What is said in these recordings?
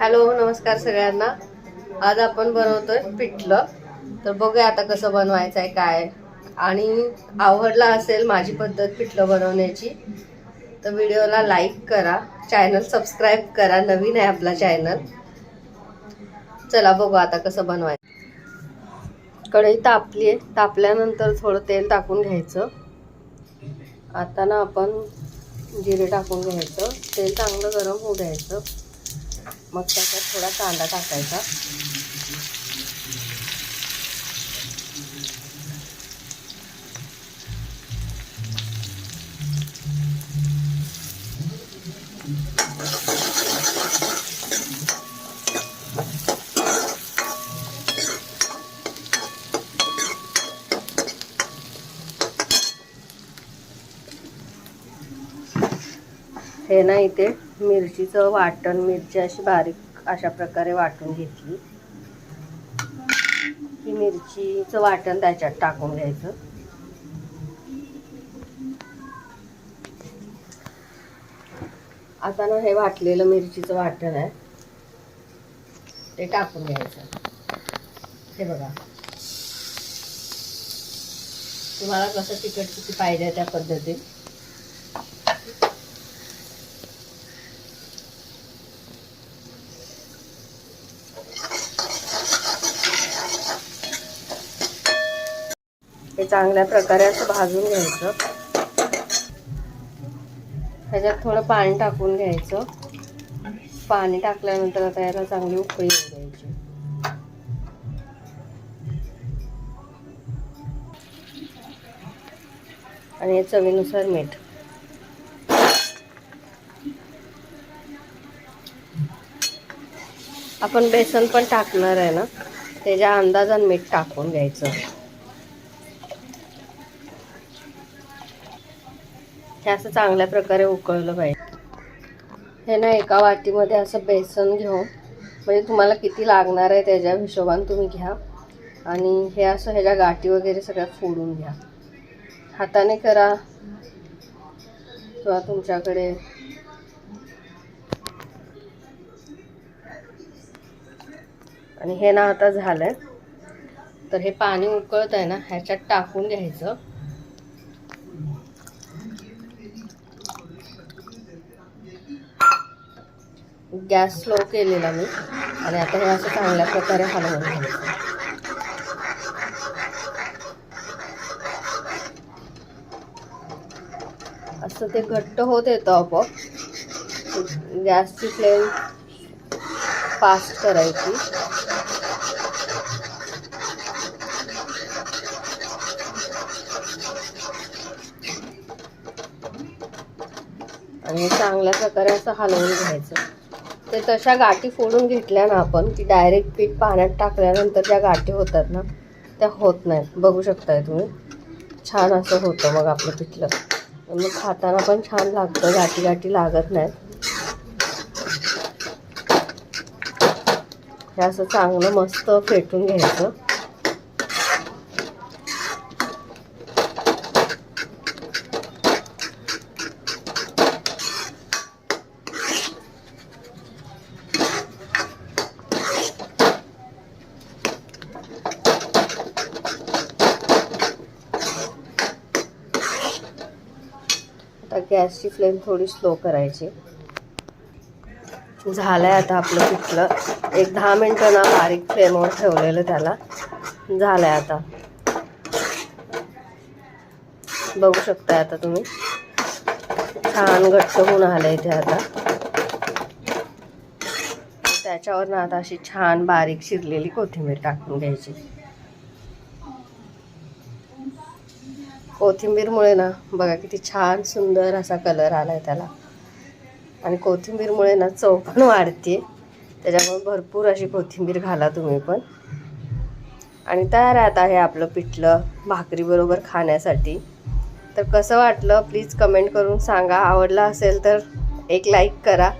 Hello नमस्कार सगळ्यांना। आज आपण बनवतोय पिठलं। तर बघूया आता कसं बनवायचं आहे काय, आणि आवडला असेल माझी पद्धत पिठलं बनवण्याची तर व्हिडिओला लाईक करा, चॅनल सबस्क्राईब करा, नवीन आहे आपला चॅनल। चला बघू आता कसं बनवायचं। कढई तापली आहे, तापल्यानंतर थोडं तेल टाकून घ्यायचं। आता ना आपण जिरे टाकून घ्यायचं, तेल चांगलं गरम होऊ द्यायचं। मग त्याच्यात थोडा कांदा टाकायचा, हे ना इथे मिरचीचं वाटण, मिरची अशी बारीक अशा प्रकारे वाटून घेतली। ही मिरचीचं वाटण त्याच्यात टाकून घ्यायचं। आता ना हे वाटलेलं मिरचीचं वाटण आहे ते टाकून घ्यायचं। हे बघा, तुम्हाला कसं तिखट किती पाहिजे त्या पद्धतीने हे चांगल्या प्रकारे असं भाजून घ्यायचं। ह्याच्यात थोडं पाणी टाकून घ्यायचं। पाणी टाकल्यानंतर आता याला चांगली उकळी येऊ द्यायची। आणि चवीनुसार मीठ। आपण बेसन पण टाकणार आहे ना, त्याच्या अंदाजाने मीठ टाकून घ्यायचं। हे असं चांगल्या प्रकारे उकळलं पाहिजे। हे ना एका वाटीमध्ये असं बेसन घेऊन, म्हणजे तुम्हाला किती लागणार आहे त्याच्या हिशोबाने तुम्ही घ्या। आणि हे असं ह्याच्या गाठी वगैरे सगळ्या फोडून घ्या। हाताने करा किंवा तुमच्याकडे आणि हे ना आता झालंय, तर हे पाणी उकळत आहे ना ह्याच्यात टाकून घ्यायचं। गॅस स्लो केलेला मी, आणि आता हे असं चांगल्या प्रकारे हलवून घ्यायचं। असं ते घट्ट होत येतं आपोआप। गॅसची फ्लेम फास्ट करायची। आणि चांगल्या प्रकारे असं हलवून घ्यायचं। ते तशा गाठी फोडून घेतल्या ना आपण, की डायरेक्ट पीठ पाण्यात टाकल्यानंतर ज्या गाठी होतात ना त्या होत नाहीत। बघू शकताय तुम्ही, छान असं होतं मग आपलं पिठलं। मग खाताना पण छान लागतं, गाठी गाठी लागत नाहीत। हे असं चांगलं मस्त फेटून घ्यायचं। आता गॅसची फ्लेम थोडी स्लो करायची। झालंय आता आपलं पिठलं। एक 10 मिनिटं ना बारीक फ्लेमवर ठेवलेलं त्याला, झालंय आता। बघू शकता आता तुम्ही, छान घट्ट होऊन आलंय ते आता। त्याच्यावर ना आता अशी छान बारीक चिरलेली कोथिंबीर टाकून घ्यायची। कोथिंबीरमुळे ना बघा किती छान सुंदर असा कलर आलाय त्याला, आणि कोथिंबीरमुळे ना चव पण वाढते। त्याच्यामुळे भरपूर अशी कोथिंबीर घाला तुम्ही पण। आणि तयार आहे आता हे आपलं पिठलं भाकरी बरोबर खाण्यासाठी। तर कसं वाटलं प्लीज कमेंट करून सांगा। आवडला असेल तर एक लाईक करा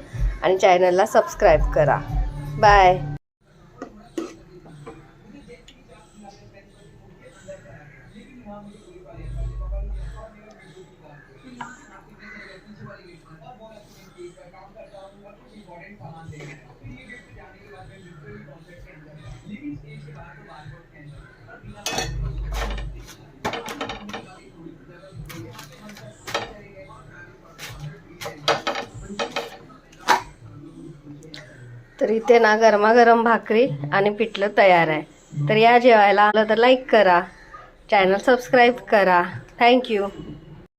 आणि चॅनलला सबस्क्राईब करा। बाय। तर इथे ना गरमागरम भाकरी आणि पिठलं तयार आहे. तर या जेवायला आलं तर लाईक करा, चॅनल सबस्क्राईब करा. थँक्यू.